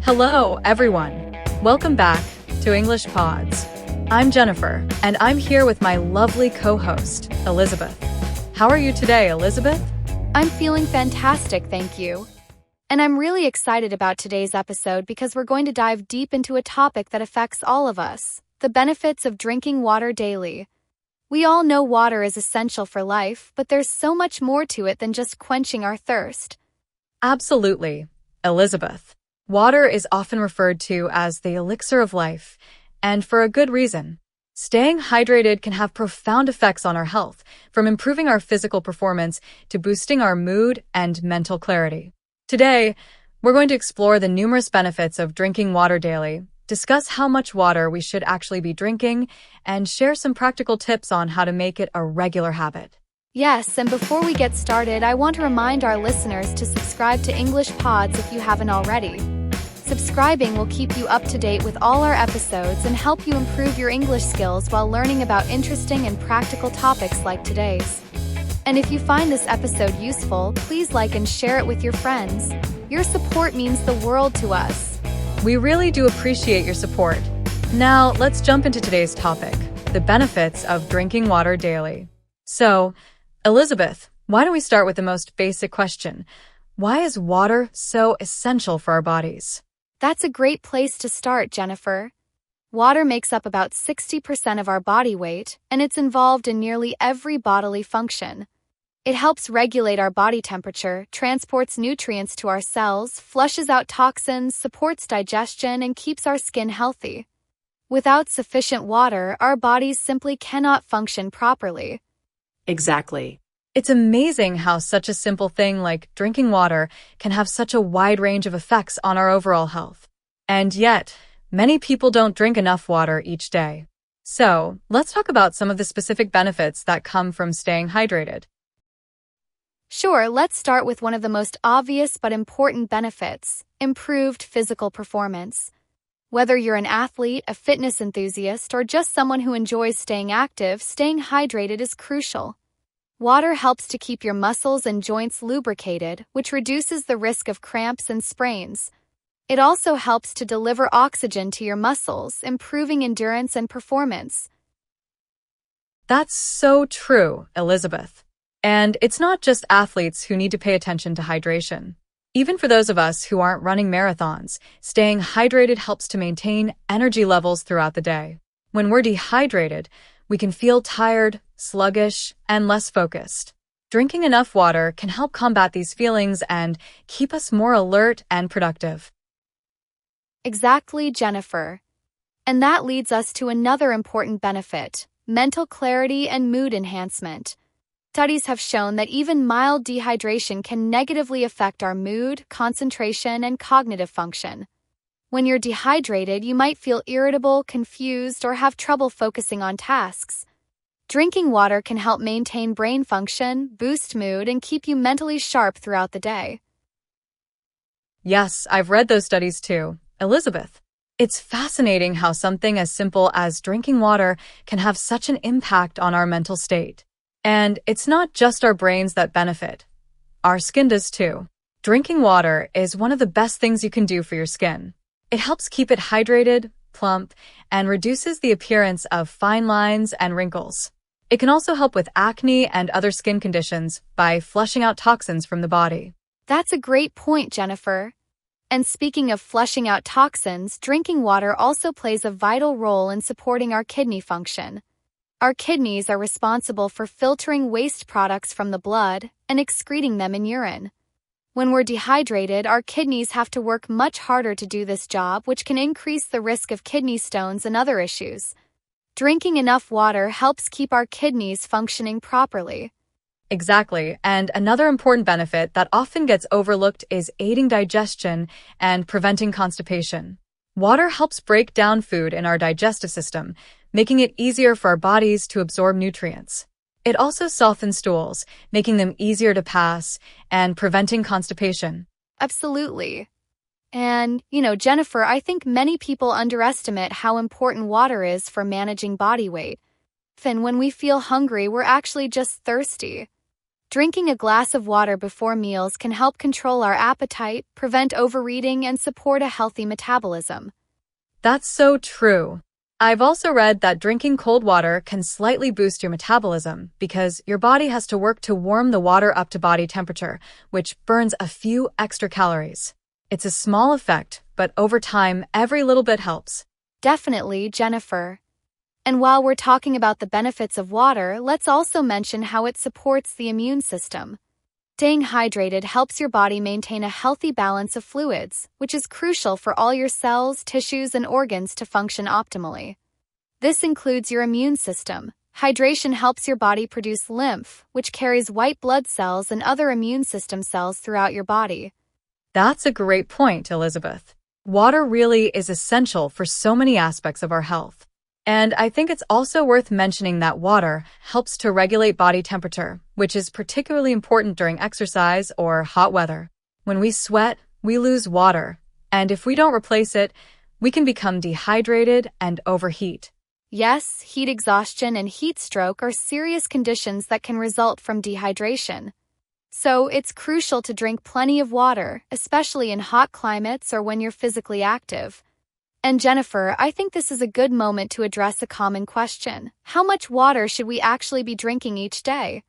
Hello, everyone. Welcome back to English Pods. I'm Jennifer, and I'm here with my lovely co-host, Elizabeth. How are you today, Elizabeth? I'm feeling fantastic, thank you. And I'm really excited about today's episode because we're going to dive deep into a topic that affects all of us, the benefits of drinking water daily. We all know water is essential for life, but there's so much more to it than just quenching our thirst. Absolutely, Elizabeth. Water is often referred to as the elixir of life, and for a good reason. Staying hydrated can have profound effects on our health, from improving our physical performance to boosting our mood and mental clarity. Today, we're going to explore the numerous benefits of drinking water daily, discuss how much water we should actually be drinking, and share some practical tips on how to make it a regular habit. Yes, and before we get started, I want to remind our listeners to subscribe to English Pods if you haven't already. Subscribing will keep you up to date with all our episodes and help you improve your English skills while learning about interesting and practical topics like today's. And if you find this episode useful, please like and share it with your friends. Your support means the world to us. We really do appreciate your support. Now, let's jump into today's topic, the benefits of drinking water daily. So, Elizabeth, why don't we start with the most basic question? Why is water so essential for our bodies? That's a great place to start, Jennifer. Water makes up about 60% of our body weight, and it's involved in nearly every bodily function. It helps regulate our body temperature, transports nutrients to our cells, flushes out toxins, supports digestion, and keeps our skin healthy. Without sufficient water, our bodies simply cannot function properly. Exactly. It's amazing how such a simple thing like drinking water can have such a wide range of effects on our overall health. And yet, many people don't drink enough water each day. So, let's talk about some of the specific benefits that come from staying hydrated. Sure, let's start with one of the most obvious but important benefits: improved physical performance. Whether you're an athlete, a fitness enthusiast, or just someone who enjoys staying active, staying hydrated is crucial. Water helps to keep your muscles and joints lubricated, which reduces the risk of cramps and sprains. It also helps to deliver oxygen to your muscles, improving endurance and performance. That's so true, Elizabeth. And it's not just athletes who need to pay attention to hydration. Even for those of us who aren't running marathons, staying hydrated helps to maintain energy levels throughout the day. When we're dehydrated, we can feel tired, sluggish, and less focused. Drinking enough water can help combat these feelings and keep us more alert and productive. Exactly, Jennifer. And that leads us to another important benefit: mental clarity and mood enhancement. Studies have shown that even mild dehydration can negatively affect our mood, concentration, and cognitive function. When you're dehydrated, you might feel irritable, confused, or have trouble focusing on tasks. Drinking water can help maintain brain function, boost mood, and keep you mentally sharp throughout the day. Yes, I've read those studies too, Elizabeth. It's fascinating how something as simple as drinking water can have such an impact on our mental state. And it's not just our brains that benefit. Our skin does too. Drinking water is one of the best things you can do for your skin. It helps keep it hydrated, plump, and reduces the appearance of fine lines and wrinkles. It can also help with acne and other skin conditions by flushing out toxins from the body. That's a great point, Jennifer. And speaking of flushing out toxins, drinking water also plays a vital role in supporting our kidney function. Our kidneys are responsible for filtering waste products from the blood and excreting them in urine. When we're dehydrated, our kidneys have to work much harder to do this job, which can increase the risk of kidney stones and other issues. Drinking enough water helps keep our kidneys functioning properly. Exactly, and another important benefit that often gets overlooked is aiding digestion and preventing constipation. Water helps break down food in our digestive system, making it easier for our bodies to absorb nutrients. It also softens stools, making them easier to pass and preventing constipation. Absolutely. And, Jennifer, I think many people underestimate how important water is for managing body weight. Often when we feel hungry, we're actually just thirsty. Drinking a glass of water before meals can help control our appetite, prevent overeating, and support a healthy metabolism. That's so true. I've also read that drinking cold water can slightly boost your metabolism because your body has to work to warm the water up to body temperature, which burns a few extra calories. It's a small effect, but over time, every little bit helps. Definitely, Jennifer. And while we're talking about the benefits of water, let's also mention how it supports the immune system. Staying hydrated helps your body maintain a healthy balance of fluids, which is crucial for all your cells, tissues, and organs to function optimally. This includes your immune system. Hydration helps your body produce lymph, which carries white blood cells and other immune system cells throughout your body. That's a great point, Elizabeth. Water really is essential for so many aspects of our health. And I think it's also worth mentioning that water helps to regulate body temperature, which is particularly important during exercise or hot weather. When we sweat, we lose water, and if we don't replace it, we can become dehydrated and overheat. Yes, heat exhaustion and heat stroke are serious conditions that can result from dehydration. So it's crucial to drink plenty of water, especially in hot climates or when you're physically active. And Jennifer, I think this is a good moment to address a common question. How much water should we actually be drinking each day?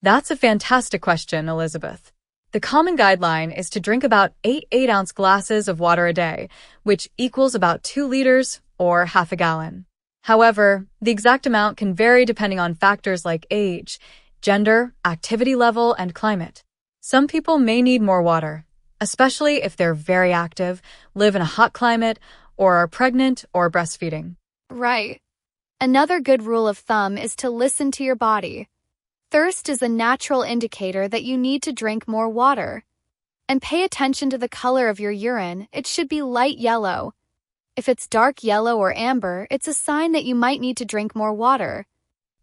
That's a fantastic question, Elizabeth. The common guideline is to drink about 8 8-ounce glasses of water a day, which equals about 2 liters or half a gallon. However, the exact amount can vary depending on factors like age, gender, activity level, and climate. Some people may need more water, especially if they're very active, live in a hot climate, or are pregnant or breastfeeding. Right. Another good rule of thumb is to listen to your body. Thirst is a natural indicator that you need to drink more water. And pay attention to the color of your urine. It should be light yellow. If it's dark yellow or amber, it's a sign that you might need to drink more water.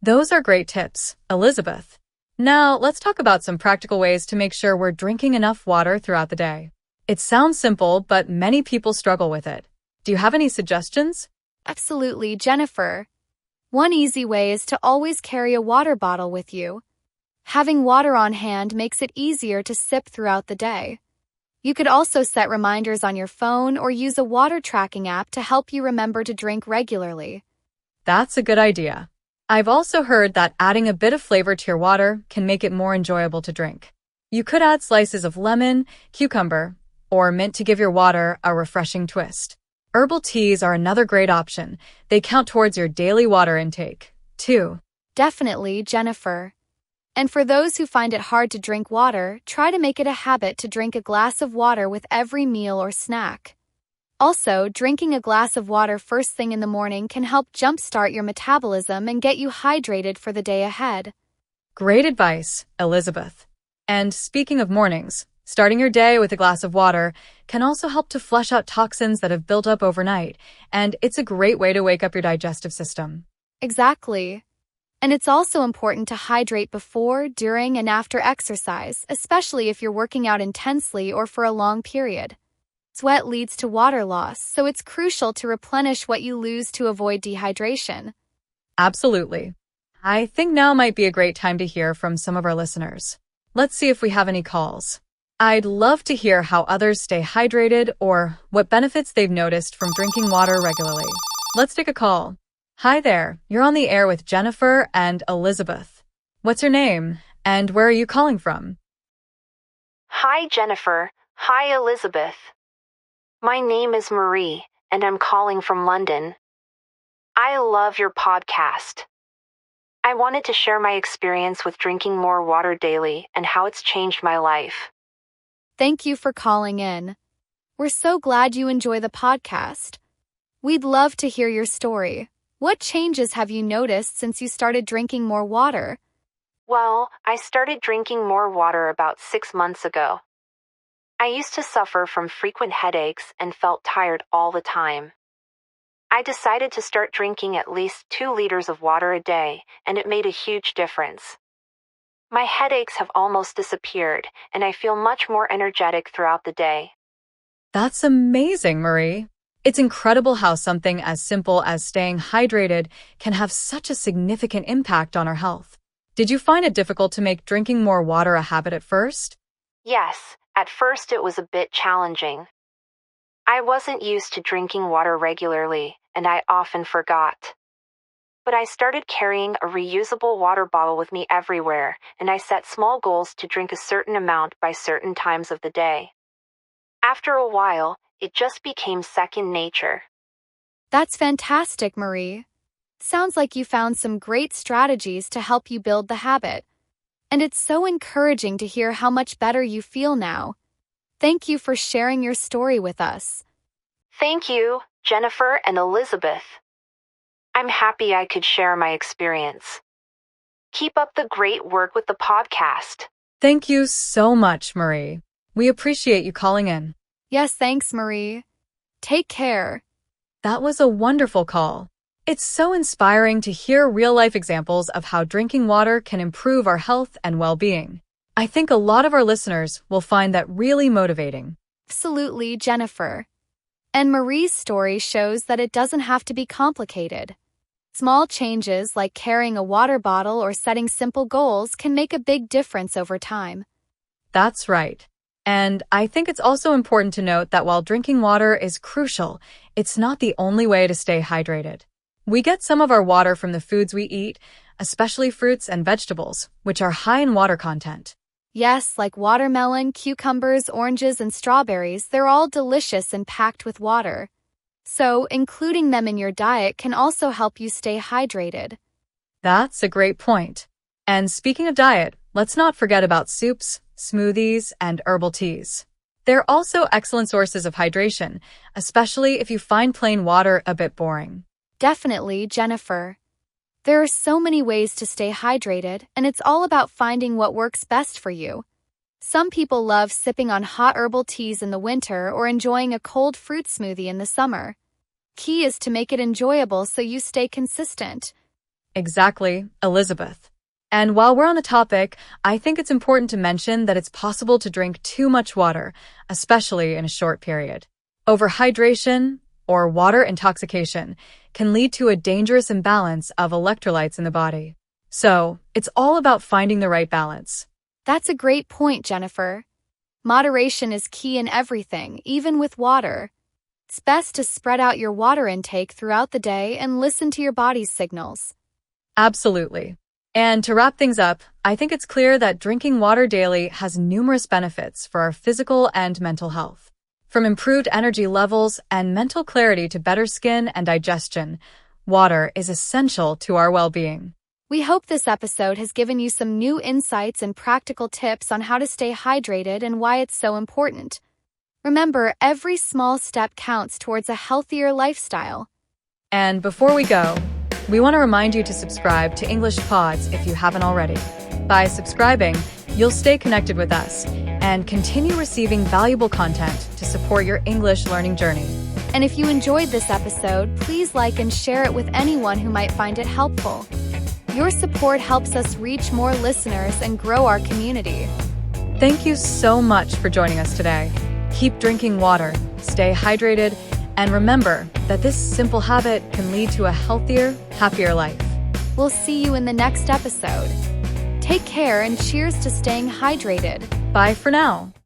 Those are great tips, Elizabeth. Now, let's talk about some practical ways to make sure we're drinking enough water throughout the day. It sounds simple, but many people struggle with it. Do you have any suggestions? Absolutely, Jennifer. One easy way is to always carry a water bottle with you. Having water on hand makes it easier to sip throughout the day. You could also set reminders on your phone or use a water tracking app to help you remember to drink regularly. That's a good idea. I've also heard that adding a bit of flavor to your water can make it more enjoyable to drink. You could add slices of lemon, cucumber, or mint to give your water a refreshing twist. Herbal teas are another great option. They count towards your daily water intake, too. Definitely, Jennifer. And for those who find it hard to drink water, try to make it a habit to drink a glass of water with every meal or snack. Also, drinking a glass of water first thing in the morning can help jumpstart your metabolism and get you hydrated for the day ahead. Great advice, Elizabeth. And speaking of mornings, starting your day with a glass of water can also help to flush out toxins that have built up overnight, and it's a great way to wake up your digestive system. Exactly. And it's also important to hydrate before, during, and after exercise, especially if you're working out intensely or for a long period. Sweat leads to water loss, so it's crucial to replenish what you lose to avoid dehydration. Absolutely. I think now might be a great time to hear from some of our listeners. Let's see if we have any calls. I'd love to hear how others stay hydrated or what benefits they've noticed from drinking water regularly. Let's take a call. Hi there, you're on the air with Jennifer and Elizabeth. What's your name and where are you calling from? Hi, Jennifer. Hi, Elizabeth. My name is Marie, and I'm calling from London. I love your podcast. I wanted to share my experience with drinking more water daily and how it's changed my life. Thank you for calling in. We're so glad you enjoy the podcast. We'd love to hear your story. What changes have you noticed since you started drinking more water? Well, I started drinking more water about 6 months ago. I used to suffer from frequent headaches and felt tired all the time. I decided to start drinking at least 2 liters of water a day, and it made a huge difference. My headaches have almost disappeared, and I feel much more energetic throughout the day. That's amazing, Marie. It's incredible how something as simple as staying hydrated can have such a significant impact on our health. Did you find it difficult to make drinking more water a habit at first? Yes, at first it was a bit challenging. I wasn't used to drinking water regularly, and I often forgot. But I started carrying a reusable water bottle with me everywhere, and I set small goals to drink a certain amount by certain times of the day. After a while, it just became second nature. That's fantastic, Marie. Sounds like you found some great strategies to help you build the habit. And it's so encouraging to hear how much better you feel now. Thank you for sharing your story with us. Thank you, Jennifer and Elizabeth. I'm happy I could share my experience. Keep up the great work with the podcast. Thank you so much, Marie. We appreciate you calling in. Yes, thanks, Marie. Take care. That was a wonderful call. It's so inspiring to hear real-life examples of how drinking water can improve our health and well-being. I think a lot of our listeners will find that really motivating. Absolutely, Jennifer. And Marie's story shows that it doesn't have to be complicated. Small changes like carrying a water bottle or setting simple goals can make a big difference over time. That's right. And I think it's also important to note that while drinking water is crucial, it's not the only way to stay hydrated. We get some of our water from the foods we eat, especially fruits and vegetables, which are high in water content. Yes, like watermelon, cucumbers, oranges, and strawberries, they're all delicious and packed with water. So, including them in your diet can also help you stay hydrated. That's a great point. And speaking of diet, let's not forget about soups, smoothies, and herbal teas. They're also excellent sources of hydration, especially if you find plain water a bit boring. Definitely, Jennifer. There are so many ways to stay hydrated, and it's all about finding what works best for you. Some people love sipping on hot herbal teas in the winter or enjoying a cold fruit smoothie in the summer. Key is to make it enjoyable so you stay consistent. Exactly, Elizabeth. And while we're on the topic, I think it's important to mention that it's possible to drink too much water, especially in a short period. Overhydration, or water intoxication, can lead to a dangerous imbalance of electrolytes in the body. So, it's all about finding the right balance. That's a great point, Jennifer. Moderation is key in everything, even with water. It's best to spread out your water intake throughout the day and listen to your body's signals. Absolutely. And to wrap things up, I think it's clear that drinking water daily has numerous benefits for our physical and mental health. From improved energy levels and mental clarity to better skin and digestion, water is essential to our well-being. We hope this episode has given you some new insights and practical tips on how to stay hydrated and why it's so important. Remember, every small step counts towards a healthier lifestyle. And before we go, we want to remind you to subscribe to English Pods if you haven't already. By subscribing, you'll stay connected with us and continue receiving valuable content to support your English learning journey. And if you enjoyed this episode, please like and share it with anyone who might find it helpful. Your support helps us reach more listeners and grow our community. Thank you so much for joining us today. Keep drinking water, stay hydrated, and remember that this simple habit can lead to a healthier, happier life. We'll see you in the next episode. Take care and cheers to staying hydrated. Bye for now.